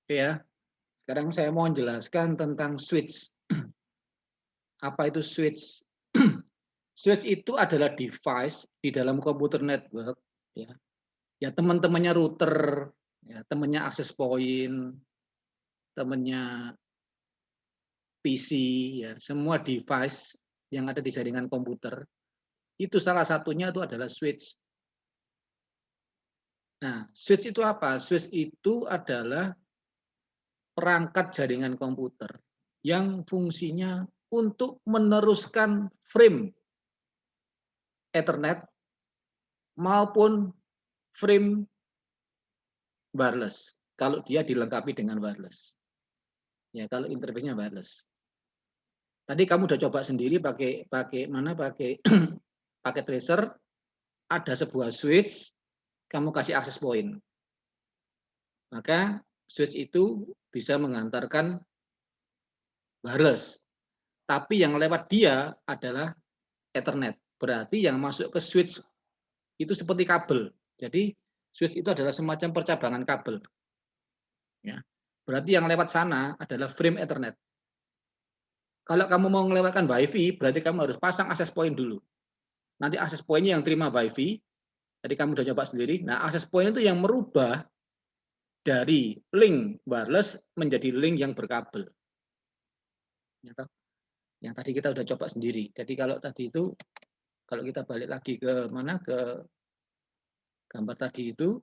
Oke ya, sekarang saya mau menjelaskan tentang switch. Apa itu switch? Switch itu adalah device di dalam komputer network, ya. Ya teman-temannya router, ya, temannya access point, temannya PC, ya, semua device yang ada di jaringan komputer, itu salah satunya itu adalah switch. Nah, switch itu apa? Switch itu adalah perangkat jaringan komputer yang fungsinya untuk meneruskan frame Ethernet maupun frame wireless kalau dia dilengkapi dengan wireless. Ya, kalau interface-nya wireless. Tadi kamu udah coba sendiri pakai pakai mana pakai pakai tracer, ada sebuah switch, kamu kasih access point. Maka switch itu bisa mengantarkan wireless. Tapi yang lewat dia adalah Ethernet. Berarti yang masuk ke switch itu seperti kabel. Jadi switch itu adalah semacam percabangan kabel. Ya. Berarti yang lewat sana adalah frame Ethernet. Kalau kamu mau melewatkan WiFi, berarti kamu harus pasang access point dulu. Nanti access point-nya yang terima WiFi, tadi kamu sudah coba sendiri. Nah, access point itu yang merubah dari link wireless menjadi link yang berkabel. Yang tadi kita sudah coba sendiri. Jadi kalau tadi itu, kalau kita balik lagi ke mana, ke gambar tadi itu,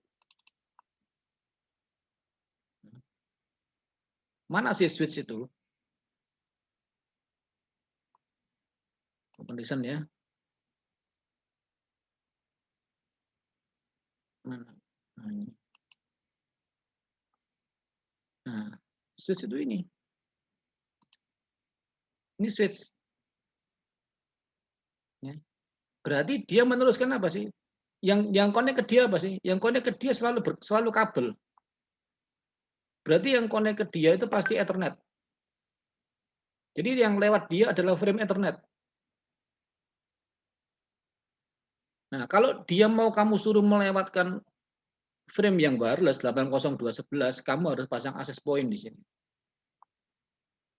mana sih switch itu? Open listen ya. Mana? Nah, ini. Nah, switch itu ini. Ini switch. Ya. Berarti dia meneruskan apa sih? Yang connect ke dia apa sih? Yang connect ke dia selalu kabel. Berarti yang connect ke dia itu pasti Ethernet. Jadi yang lewat dia adalah frame Ethernet. Nah, kalau dia mau kamu suruh melewatkan frame yang wireless 802.11, kamu harus pasang access point di sini.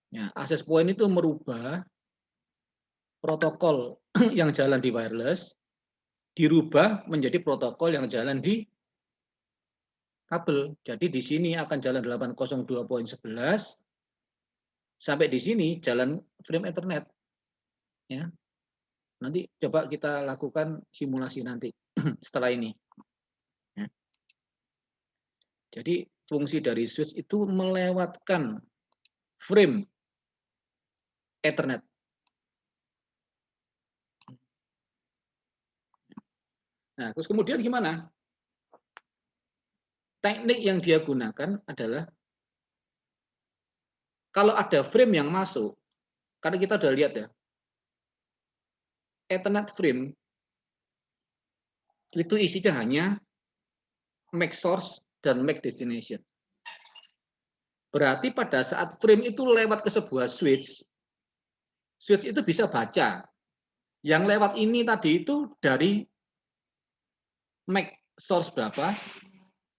Ya, access point itu merubah protokol yang jalan di wireless dirubah menjadi protokol yang jalan di kabel. Jadi di sini akan jalan 802.11 sampai di sini jalan frame Ethernet. Ya, nanti coba kita lakukan simulasi nanti setelah ini. Ya. Jadi fungsi dari switch itu melewatkan frame Ethernet. Nah, terus kemudian gimana? Teknik yang dia gunakan adalah kalau ada frame yang masuk, karena kita udah lihat ya, Ethernet frame itu isinya hanya MAC source dan MAC destination. Berarti pada saat frame itu lewat ke sebuah switch, switch itu bisa baca. Yang lewat ini tadi itu dari MAC source berapa,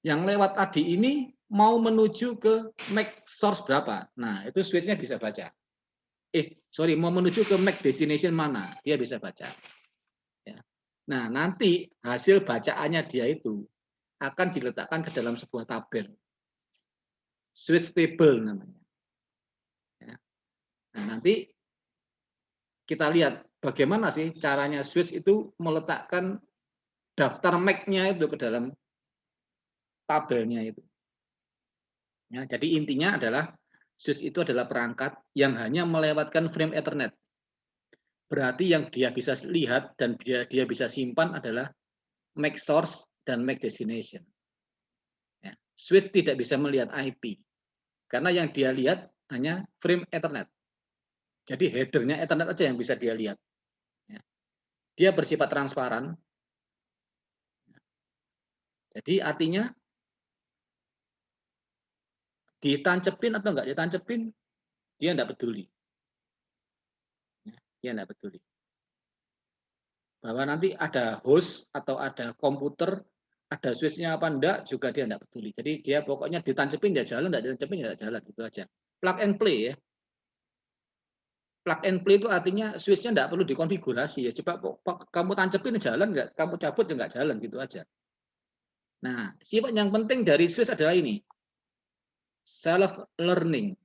yang lewat tadi ini mau menuju ke MAC source berapa. Nah, itu switch-nya bisa baca. Mau menuju ke MAC destination mana, dia bisa baca. Ya. Nah, nanti hasil bacaannya dia itu akan diletakkan ke dalam sebuah tabel. Switch table namanya. Ya. Nah, nanti kita lihat bagaimana sih caranya switch itu meletakkan daftar MAC-nya itu ke dalam tabelnya itu. Ya, jadi intinya adalah switch itu adalah perangkat yang hanya melewatkan frame Ethernet. Berarti yang dia bisa lihat dan dia bisa simpan adalah MAC source dan MAC destination. Ya. Switch tidak bisa melihat IP karena yang dia lihat hanya frame Ethernet. Jadi headernya Ethernet aja yang bisa dia lihat. Ya. Dia bersifat transparan. Jadi artinya ditancepin atau enggak ditancepin, dia enggak peduli. Dia enggak peduli. Bahwa nanti ada host atau ada komputer ada switch-nya apa enggak juga dia enggak peduli. Jadi dia pokoknya ditancepin dia jalan, enggak ditancepin enggak jalan, gitu aja. Plug and play ya. Plug and play itu artinya switch-nya enggak perlu dikonfigurasi ya. Coba kamu tancepin jalan enggak, kamu cabut enggak jalan, gitu aja. Nah, sifat yang penting dari switch adalah ini. Self learning.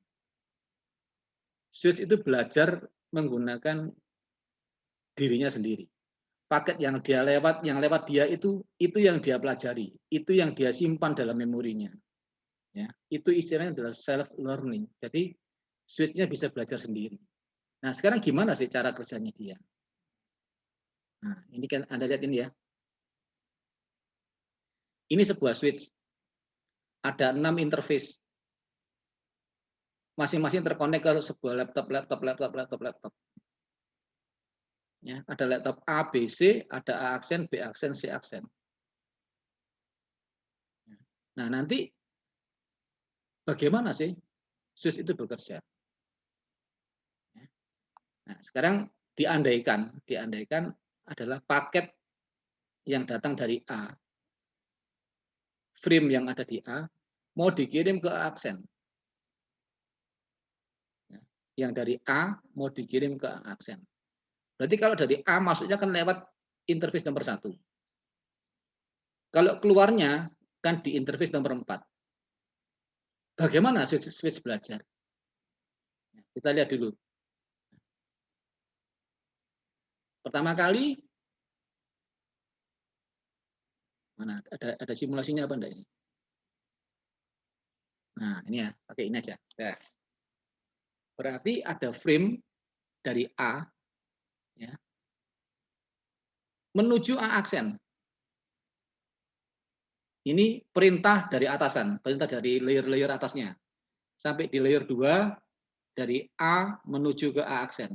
Switch itu belajar menggunakan dirinya sendiri. Paket yang lewat dia itu yang dia pelajari, itu yang dia simpan dalam memorinya. Ya, itu istilahnya adalah self learning. Jadi switch-nya bisa belajar sendiri. Nah, sekarang gimana sih cara kerjanya dia? Nah, ini kan Anda lihat ini ya. Ini sebuah switch. Ada 6 interface. Masing-masing terkonek ke sebuah laptop. Ya, ada laptop A, B, C, ada A aksen, B aksen, C aksen. Nah, nanti bagaimana sih switch itu bekerja? Nah, sekarang diandaikan adalah paket yang datang dari A, frame yang ada di A, mau dikirim ke aksen. Yang dari A mau dikirim ke aksen. Berarti kalau dari A masuknya kan lewat interface nomor 1. Kalau keluarnya kan di interface nomor 4. Bagaimana switch belajar? Kita lihat dulu. Pertama kali, mana ada simulasinya apa enggak ini? Nah, ini ya, pakai ini aja. Nah, berarti ada frame dari A ya, menuju A aksen. Ini perintah dari atasan, perintah dari layer-layer atasnya. Sampai di layer 2, dari A menuju ke A aksen.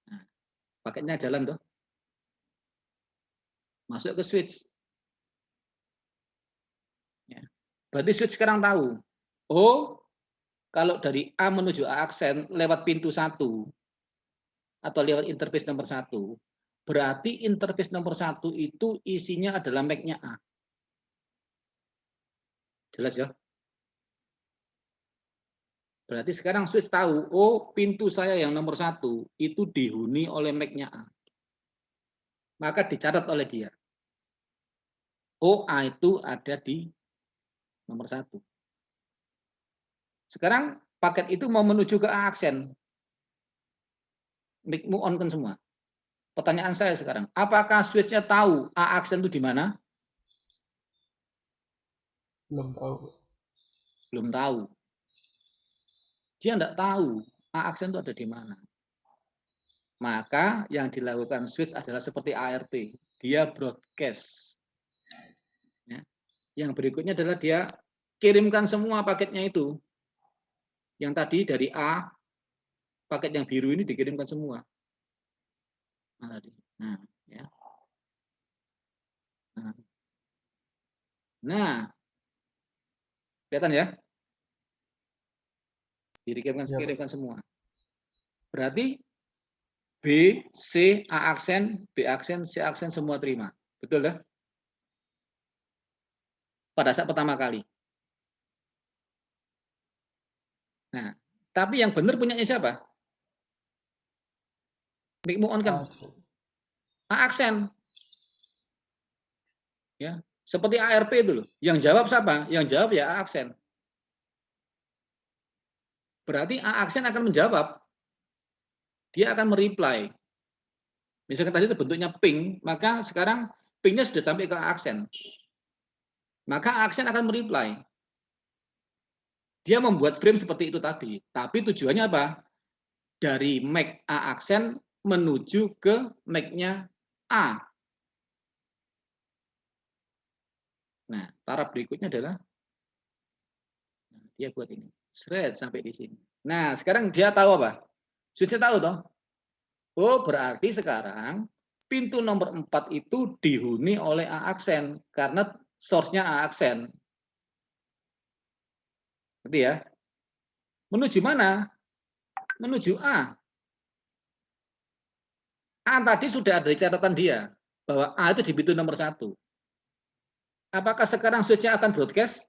Nah, paketnya jalan tuh. Masuk ke switch. Ya. Berarti switch sekarang tahu. Oh, kalau dari A menuju A aksen lewat pintu 1 atau lewat interface nomor 1, berarti interface nomor 1 itu isinya adalah MAC-nya A. Jelas ya? Berarti sekarang switch tahu, oh pintu saya yang nomor 1 itu dihuni oleh MAC-nya A. Maka dicatat oleh dia. Oh, A itu ada di nomor 1. Sekarang paket itu mau menuju ke A aksen. Mic-mu on kan semua. Pertanyaan saya sekarang, apakah switch-nya tahu A aksen itu di mana? Belum tahu. Belum tahu. Dia tidak tahu A aksen itu ada di mana. Maka yang dilakukan switch adalah seperti ARP. Dia broadcast. Ya. Yang berikutnya adalah dia kirimkan semua paketnya itu. Yang tadi dari A, paket yang biru ini dikirimkan semua. Nah, ya. Nah, kelihatan ya? Dikirimkan semua. Berarti B, C, A aksen, B aksen, C aksen semua terima. Betul ya? Pada saat pertama kali. Nah, tapi yang benar punyanya siapa? Mic-mu on kan? A aksen. Ya, seperti ARP itu loh. Yang jawab siapa? Yang jawab ya A aksen. Berarti A aksen akan menjawab. Dia akan mereply. Misalkan tadi itu bentuknya ping, maka sekarang pingnya sudah sampai ke A aksen. Maka A aksen akan mereply. Dia membuat frame seperti itu tadi. Tapi tujuannya apa? Dari MAC A aksen menuju ke MAC-nya A. Nah, taraf berikutnya adalah dia buat ini. Shred sampai di sini. Nah, sekarang dia tahu apa? Switch tahu toh? Oh, berarti sekarang pintu nomor 4 itu dihuni oleh A aksen karena source-nya A aksen. Ngerti ya? Menuju mana? Menuju A. A tadi sudah ada di catatan dia bahwa A itu di pintu nomor 1. Apakah sekarang switch-nya akan broadcast?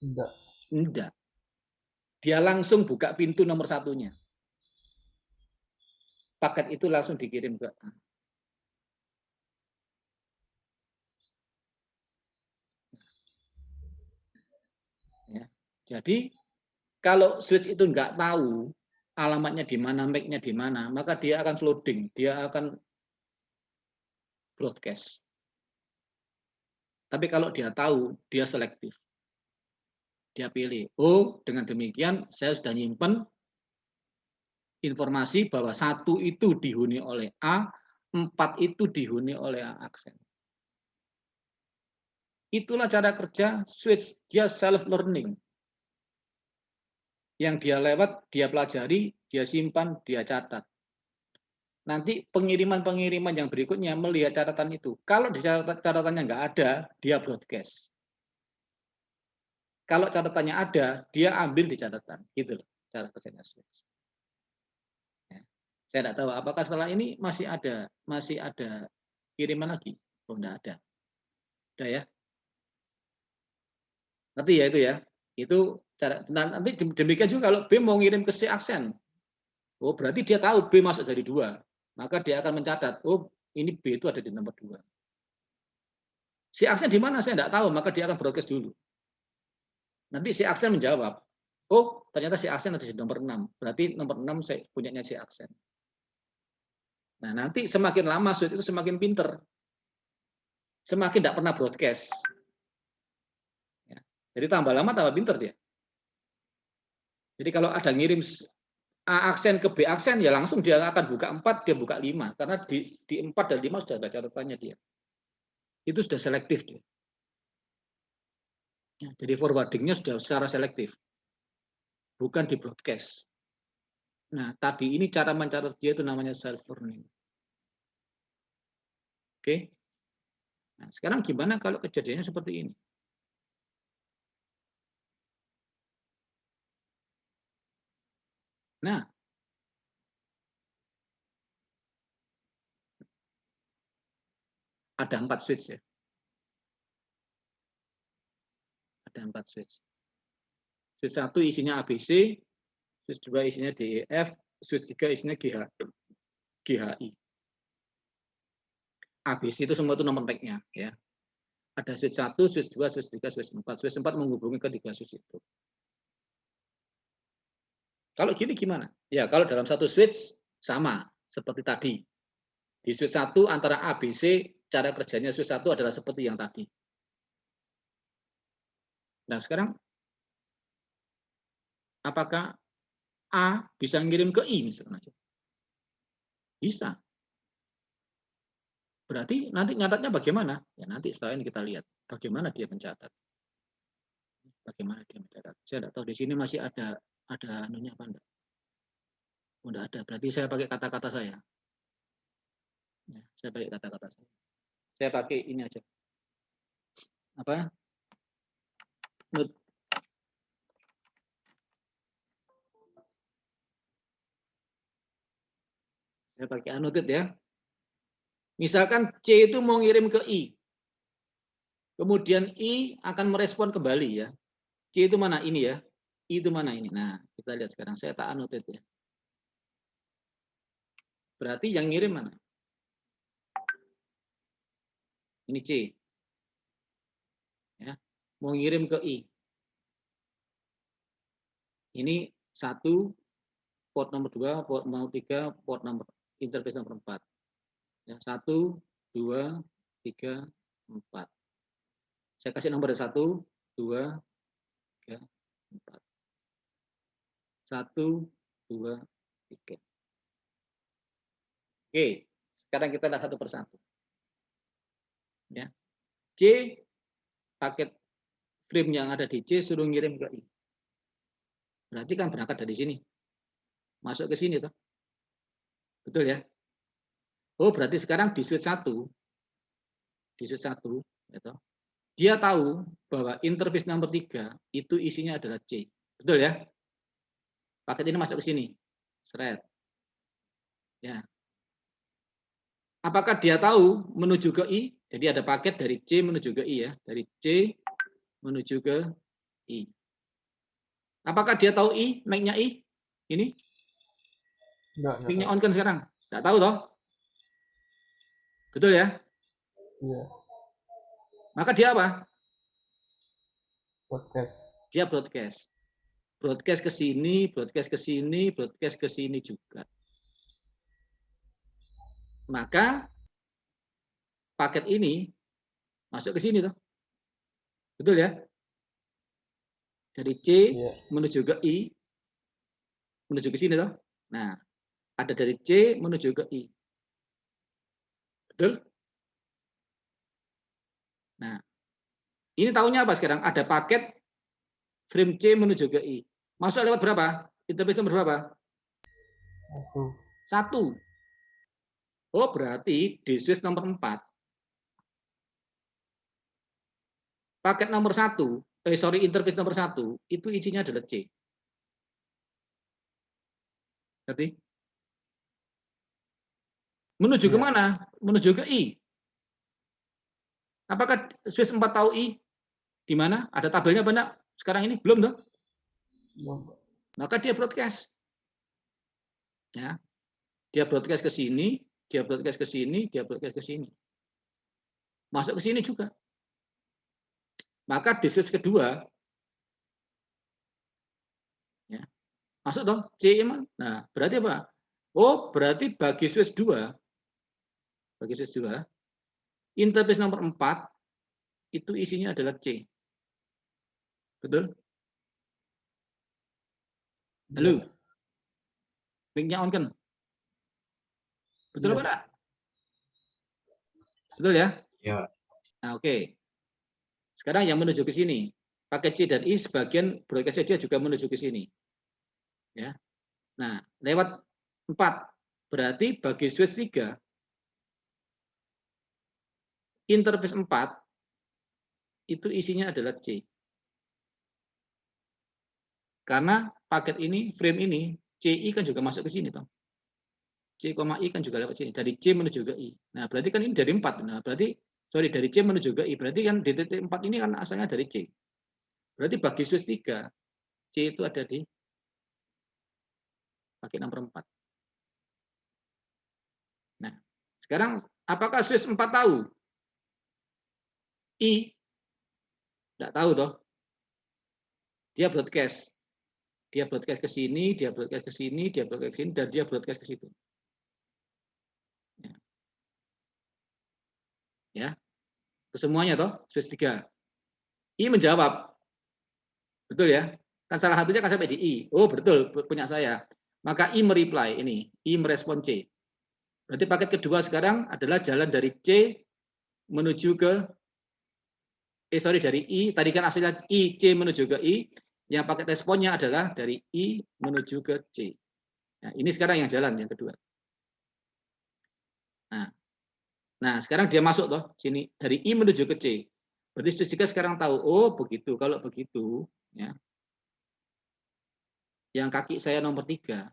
Enggak. Enggak. Dia langsung buka pintu nomor satunya. Paket itu langsung dikirim ke A. Ya. Jadi kalau switch itu nggak tahu alamatnya di mana, MAC-nya di mana, maka dia akan flooding, dia akan broadcast. Tapi kalau dia tahu, dia selektif. Dia pilih, oh dengan demikian saya sudah nyimpen informasi bahwa 1 itu dihuni oleh A, 4 itu dihuni oleh A aksen. Itulah cara kerja switch, dia self learning. Yang dia lewat, dia pelajari, dia simpan, dia catat. Nanti pengiriman-pengiriman yang berikutnya melihat catatan itu. Kalau di catatannya nggak ada, dia broadcast. Kalau catatannya ada, dia ambil di catatan. Gitu loh cara kerjanya switch. Ya. Saya tidak tahu apakah setelah ini masih ada kiriman lagi. Oh, enggak ada. Udah ya. Ngerti ya itu ya. Itu cara. Nanti demikian juga kalau B mau ngirim ke C aksen. Oh, berarti dia tahu B masuk dari 2. Maka dia akan mencatat, oh ini B itu ada di nomor 2. Si aksen di mana saya tidak tahu, maka dia akan broadcast dulu. Nanti si aksen menjawab, oh ternyata si aksen ada di nomor 6. Berarti nomor 6 saya punyanya si aksen. Nah nanti semakin lama switch itu semakin pinter. Semakin tidak pernah broadcast. Ya. Jadi tambah lama tambah pinter dia. Jadi kalau ada ngirim A aksen ke B aksen, ya langsung dia akan buka 4, dia buka 5. Karena di 4 dan 5 sudah ada catatannya dia. Itu sudah selektif dia. Ya, jadi forwardingnya sudah secara selektif. Bukan di broadcast. Nah, tadi ini cara mencatat dia itu namanya self learning. Oke. Nah, sekarang gimana kalau kejadiannya seperti ini? Nah, ada 4 switch ya. Ada 4 switch. Switch 1 isinya ABC, switch 2 isinya DEF, switch 3 isinya GHI. ABC itu semua itu nomor MAC-nya ya. Ada switch 1, switch 2, switch 3, switch 4. Switch 4 menghubungi ketiga switch itu. Kalau gini gimana? Ya, kalau dalam satu switch sama seperti tadi. Di switch 1 antara ABC, cara kerjanya switch 1 adalah seperti yang tadi. Nah, sekarang apakah A bisa ngirim ke I misalkan aja? Bisa. Berarti nanti nyatatnya bagaimana? Ya nanti setelah ini kita lihat bagaimana dia mencatat. Bagaimana dia mencatat. Saya tidak tahu di sini masih ada anunya apa enggak. Oh, enggak ada. Berarti saya pakai kata-kata saya. Ya, saya pakai kata-kata saya. Saya pakai ini aja. Apa? Note. Saya pakai annotate ya. Misalkan C itu mau ngirim ke I. Kemudian I akan merespon kembali ya. C itu mana? Ini ya. I itu mana ini? Nah, kita lihat sekarang. Saya tak annotate ya. Berarti yang ngirim mana? Ini C. Ya. Mau ngirim ke I. Ini 1, port nomor 2, port nomor 3, port nomor interface nomor 4. Ya, 1, 2, 3, 4. Saya kasih nomor 1, 2, 3, 4. 1, 2, 3. Oke, sekarang kita lihat satu persatu. Ya. C, paket frame yang ada di C suruh ngirim ke I. Berarti kan berangkat dari sini. Masuk ke sini toh. Betul ya? Oh, berarti sekarang di switch 1, ya toh, dia tahu bahwa interface nomor 3 itu isinya adalah C. Betul ya? Paket ini masuk ke sini. Seret. Ya. Apakah dia tahu menuju ke I? Jadi ada paket dari C menuju ke I ya, dari C menuju ke I. Apakah dia tahu I, make-nya I? Ini? Enggak Mic-nya tahu. on kan sekarang? Enggak tahu toh? Betul ya? Iya, Maka dia apa? podcast. Dia broadcast. Broadcast ke sini, broadcast ke sini, broadcast ke sini juga. Maka paket ini masuk ke sini toh. Betul ya? Dari C Iya, menuju ke I, menuju ke sini toh. Nah, ada dari C menuju ke I. Betul? Nah, ini tahunya apa sekarang? Ada paket frame C menuju ke I. Masuk lewat berapa? Interface nomor berapa? itu. 1. Oh, berarti di switch nomor 4, paket nomor 1, interface nomor 1, itu isinya adalah C. Berarti menuju Iya, kemana? Menuju ke I. Apakah switch 4 tahu I? Di mana? Ada tabelnya banyak. Sekarang ini belum toh? belum. Maka dia broadcast. Ya, dia broadcast ke sini, dia broadcast ke sini, dia broadcast ke sini. Masuk ke sini juga. Maka di switch kedua, ya, masuk toh C. Nah, berarti apa? Oh, berarti bagi switch 2, interface nomor 4 itu isinya adalah C. Betul? Iya, Halo, mic-nya on kan? Betul iya, apa enggak? Betul ya? Ya, Nah, oke. Sekarang yang menuju ke sini. Paket C dan I sebagian broadcast dia juga menuju ke sini. Ya. Nah, lewat 4. Berarti bagi switch 3, interface 4 itu isinya adalah C. Karena paket ini, frame ini, CI kan juga masuk ke sini toh. C, I kan juga lewat sini. Dari C menuju ke I. Nah, berarti kan ini dari 4. Nah, berarti dari C menuju ke I. Berarti kan di titik 4 ini kan asalnya dari C. Berarti bagi switch 3, C itu ada di paket nomor 4. Nah, sekarang apakah switch 4 tahu? I tidak tahu toh. Dia broadcast. Dia broadcast ke sini, dia broadcast ke sini, dia broadcast ke sini, dan dia broadcast ke situ. Ya, ya. Kesemuanya toh, switch 3. I menjawab. Betul ya? Kan salah satunya kan sampai di I. Oh, betul, punya saya. Maka I mereply ini, I merespon C. Berarti paket kedua sekarang adalah jalan dari C menuju ke dari I, tadi kan hasilnya I, C menuju ke I, yang paket responnya adalah dari I menuju ke C. Nah, ini sekarang yang jalan, yang kedua. Nah, sekarang dia masuk toh sini dari I menuju ke C. Berarti Fisika sekarang tahu, oh begitu. Kalau begitu, ya, yang kaki saya nomor 3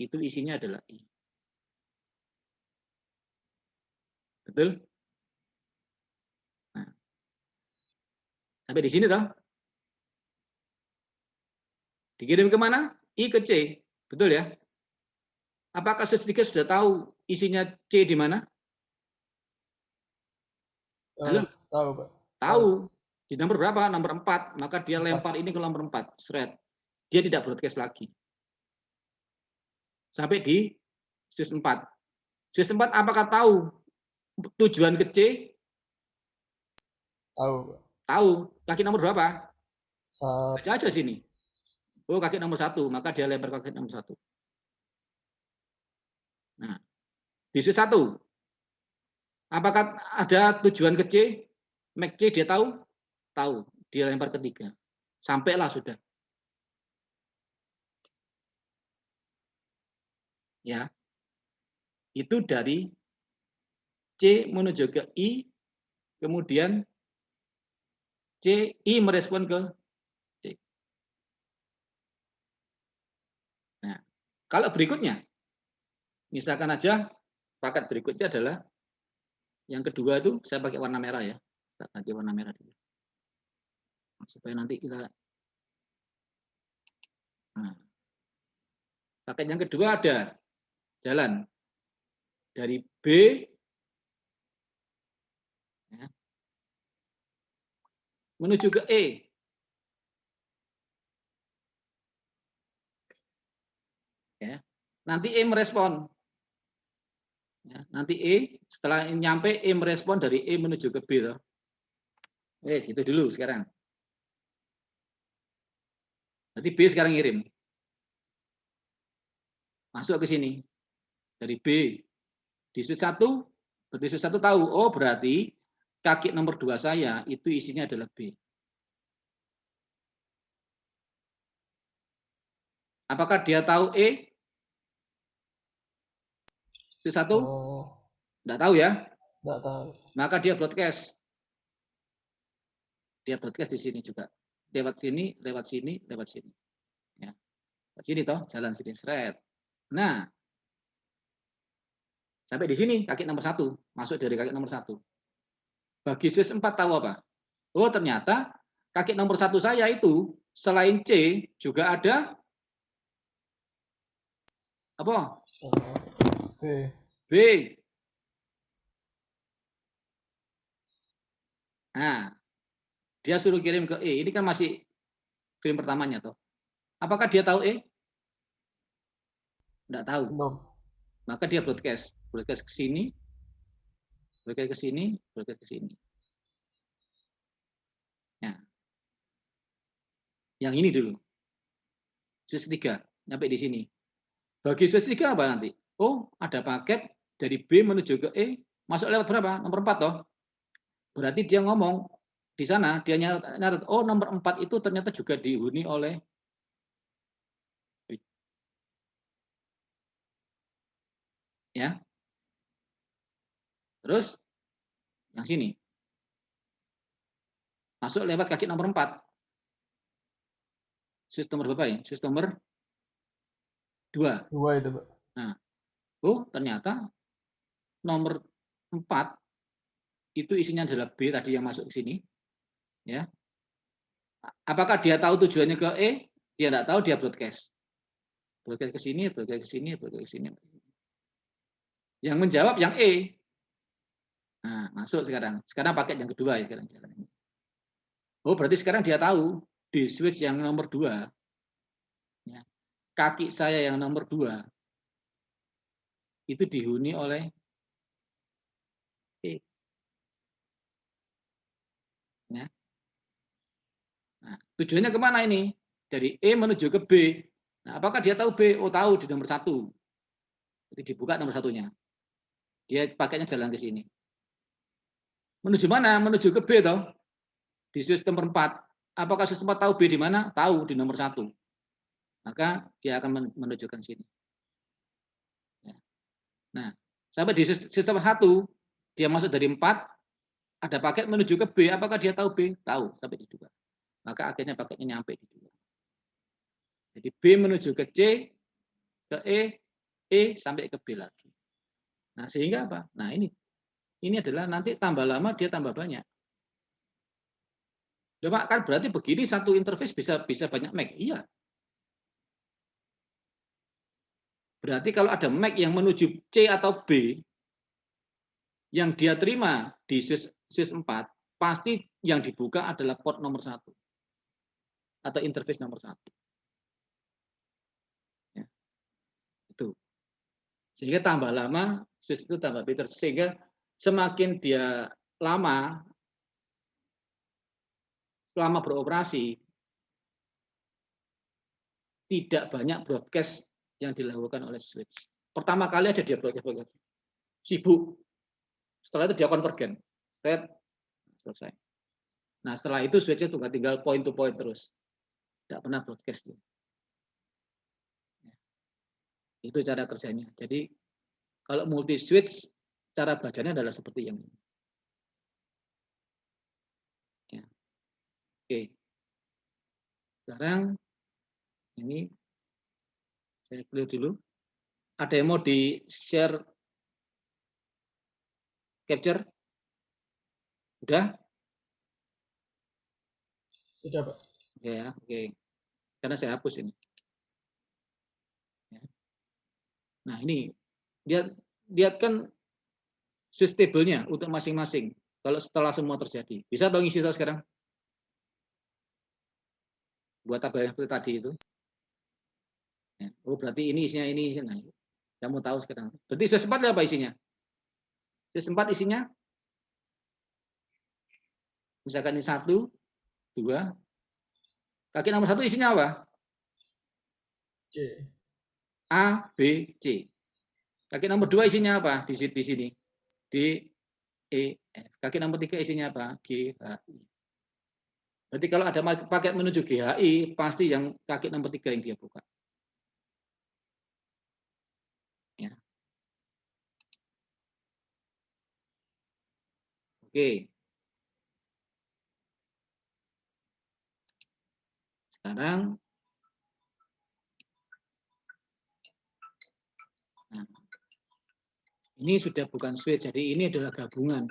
itu isinya adalah I. Betul? Nah, sampai di sini toh. Dikirim kemana? I ke C. Betul ya? Apakah Fisika sudah tahu isinya C di mana? Halo? tahu, Pak. Tahu. Tahu. Di nomor berapa? Nomor 4. Maka dia 4. lempar ini ke nomor 4. Shred. Dia tidak broadcast lagi. Sampai di switch 4. Switch 4 apakah tahu tujuan ke C? Tahu, Pak. Tahu. Kaki nomor berapa? Baca aja Satu. sini. Oh, kaki nomor 1. Maka dia lempar kaki nomor 1. Nah, di switch 1. Apakah ada tujuan ke C? Make C dia tahu? Tahu. Dia lempar ke 3. Sampailah sudah. Ya. Itu dari C menuju ke I, kemudian I merespon ke C. Nah, kalau berikutnya, misalkan aja paket berikutnya adalah Yang kedua itu saya pakai warna merah ya. Kita ganti warna merah dulu. Supaya nanti kita paket yang kedua ada jalan dari B ya, menuju ke E. Ya. Nanti E merespon. Ya, nanti E setelah nyampe E merespon dari E menuju ke B. Wes, itu dulu sekarang. Nanti B sekarang ngirim. Masuk ke sini. Dari B. Di switch 1, berarti switch 1 tahu, oh berarti kaki nomor 2 saya itu isinya adalah B. Apakah dia tahu E? Switch 1? Enggak tahu ya? Enggak tahu. Maka dia broadcast. Dia broadcast di sini juga. Lewat sini, lewat sini, lewat sini. Ya. Lewat sini toh, jalan sini seret. Nah, sampai di sini kaki nomor 1, masuk dari kaki nomor 1. Bagi switch 4 tahu apa? Oh, ternyata kaki nomor 1 saya itu selain C juga ada apa? B. B. Nah, dia suruh kirim ke E. Ini kan masih kirim pertamanya toh. Apakah dia tahu E? Enggak tahu. Belum. Maka dia broadcast. Broadcast ke sini, broadcast ke sini, broadcast ke sini. Nah, yang ini dulu. Switch 3, nyampe di sini. Bagi switch 3 apa nanti? Oh, ada paket dari B menuju ke E, masuk lewat berapa? Nomor 4 toh. Berarti dia ngomong di sana, dia nyatet, oh nomor 4 itu ternyata juga dihuni oleh B. Ya. Terus yang sini. Masuk lewat kaki nomor 4. Switch nomor berapa ya? Switch nomor 2. 2 itu, Pak. Nah, oh ternyata nomor 4 itu isinya adalah B tadi yang masuk ke sini. Ya. Apakah dia tahu tujuannya ke E? Dia tidak tahu, dia broadcast. Broadcast ke sini, broadcast ke sini, broadcast ke sini. Yang menjawab yang E. Nah, masuk sekarang. Sekarang paket yang kedua ya sekarang jalan ini. Oh, berarti sekarang dia tahu di switch yang nomor 2. Ya, kaki saya yang nomor 2 itu dihuni oleh E. Ya. Nah, tujuannya kemana ini? Dari E menuju ke B. Nah, apakah dia tahu B? Oh, tahu di nomor 1. Jadi dibuka nomor 1-nya. Dia paketnya jalan ke sini. Menuju mana? Menuju ke B toh. Di switch nomor 4. Apakah switch 4 tahu B di mana? Tahu di nomor 1. Maka dia akan menunjukkan sini. Ya. Nah, sampai di sistem 1, dia masuk dari 4, ada paket menuju ke B. Apakah dia tahu B? Tahu, sampai di 2. Maka akhirnya paketnya nyampe di 2. Jadi B menuju ke C, ke E sampai ke B lagi. Nah, sehingga apa? Nah, ini adalah nanti tambah lama dia tambah banyak. Coba kan berarti begini satu interface bisa banyak MAC. Iya. Berarti kalau ada MAC yang menuju C atau B, yang dia terima di switch 4, pasti yang dibuka adalah port nomor 1 atau interface nomor 1. Ya, itu. Sehingga tambah lama switch itu tambah pinter. Sehingga semakin dia lama selama beroperasi, tidak banyak broadcast yang dilakukan oleh switch. Pertama kali aja dia broadcast. Sibuk. Setelah itu dia konvergen. Selesai. Nah, setelah itu switch-nya tinggal point to point terus. Tidak pernah broadcast. Itu cara kerjanya. Jadi, kalau multi switch, cara bacanya adalah seperti yang ini. Ya. Oke. Sekarang, ini saya clear dulu. Ada yang mau di-share capture? Udah? Sudah, Pak. Oke ya, oke. Karena saya hapus ini. Ya. Nah, ini lihat kan switch table-nya untuk masing-masing. Kalau setelah semua terjadi. Bisa tahu ngisi tahu sekarang? Buat tabel yang seperti tadi itu. Ya. Oh, berarti ini isinya ini. Nah, kamu tahu sekarang. Berarti switch 4 apa isinya? Switch 4 isinya misalkan ini 1, 2. Kaki nomor 1 isinya apa? C. A, B, C. Kaki nomor 2 isinya apa? Di sini. D, E, F. Kaki nomor 3 isinya apa? G, H, I. Berarti kalau ada paket menuju GHI, pasti yang kaki nomor 3 yang dia buka. Ya. Oke. Sekarang, nah, ini sudah bukan switch, jadi ini adalah gabungan.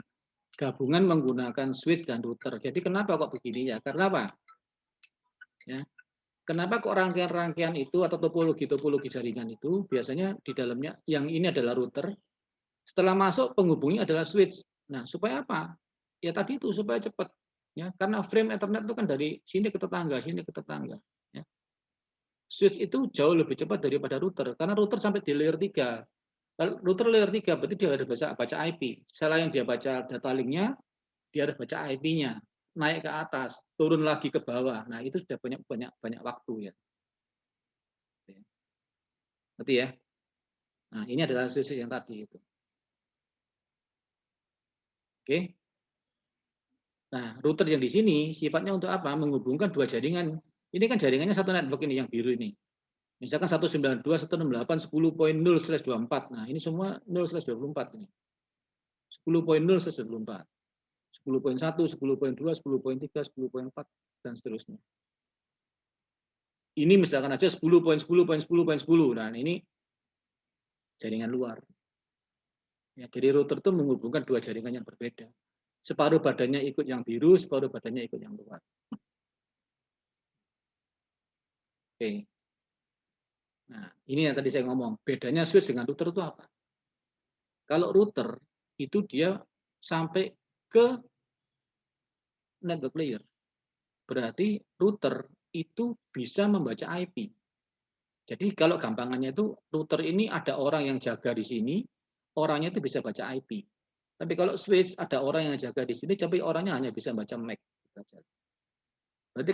Gabungan menggunakan switch dan router. Jadi kenapa kok begini ya? Karena apa? Ya. Kenapa kok rangkaian-rangkaian itu atau topologi-topologi jaringan itu biasanya di dalamnya yang ini adalah router, setelah masuk penghubungnya adalah switch. Nah, supaya apa? Ya tadi itu supaya cepat. Ya, karena frame Ethernet itu kan dari sini ke tetangga, sini ke tetangga. Ya. Switch itu jauh lebih cepat daripada router, karena router sampai di layer 3. Kalau router layer 3 berarti dia harus baca IP. Selain dia baca data link-nya, dia harus baca IP-nya. Naik ke atas, turun lagi ke bawah. Nah, itu sudah banyak waktu ya. Berarti ya. Nah, ini adalah switch yang tadi itu. Oke. Nah, router yang di sini sifatnya untuk apa? Menghubungkan dua jaringan. Ini kan jaringannya satu network ini yang biru ini. Misalkan 192.168.0/24. Nah, ini semua 0/24 ini. 10.0/24. 10.1, 10.2, 10.3, 10.4 dan seterusnya. Ini misalkan aja 10.10.10.10. Nah, ini jaringan luar. Ya, jadi router itu menghubungkan dua jaringan yang berbeda. Separuh badannya ikut yang biru, separuh badannya ikut yang luar. Oke. Nah, ini yang tadi saya ngomong. Bedanya switch dengan router itu apa? Kalau router itu dia sampai ke network layer. Berarti router itu bisa membaca IP. Jadi kalau gampangannya itu router ini ada orang yang jaga di sini, orangnya itu bisa baca IP. Tapi kalau switch ada orang yang jaga di sini, tapi orangnya hanya bisa baca MAC. Berarti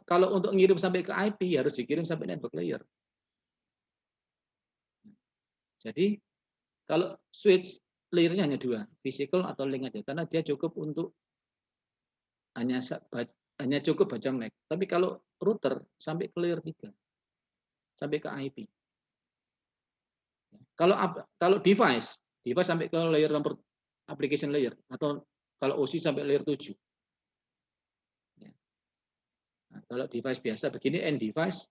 kalau untuk ngirim sampai ke IP harus dikirim sampai network layer. Jadi kalau switch layernya hanya dua, physical atau link aja, karena dia cukup untuk hanya cukup baca MAC. Tapi kalau router sampai ke layer 3, sampai ke IP. Kalau device sampai ke layer nomor application layer, atau kalau OSI sampai layer 7. Nah, kalau device biasa begini, end device,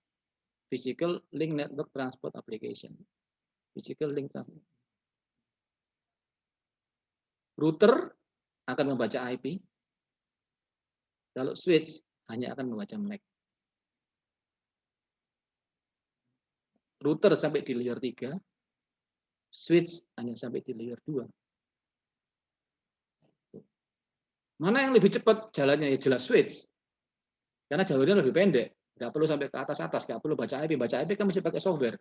physical link network transport application. Physical link transport. Router akan membaca IP. Kalau switch hanya akan membaca MAC. Router sampai di layer 3, switch hanya sampai di layer 2. Mana yang lebih cepat jalannya? Ya jelas switch. Karena jalurnya lebih pendek. Nggak perlu sampai ke atas-atas, nggak perlu baca IP. Baca IP kan mesti pakai software.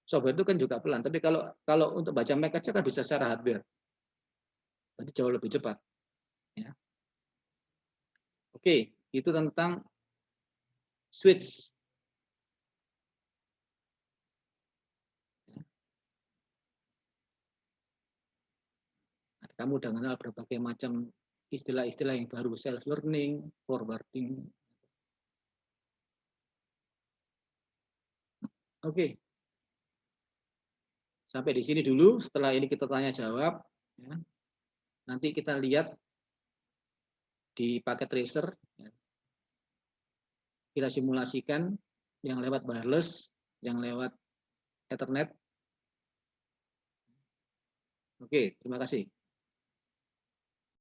Software itu kan juga pelan. Tapi kalau untuk baca MAC aja kan bisa secara hardware. Berarti jauh lebih cepat. Ya. Oke, itu tentang switch. Kamu udah kenal berbagai macam istilah-istilah yang baru, self learning, forwarding. Oke, sampai di sini dulu. Setelah ini kita tanya jawab. Ya. Nanti kita lihat di paket tracer. Ya. Kita simulasikan yang lewat wireless, yang lewat Ethernet. Oke, terima kasih.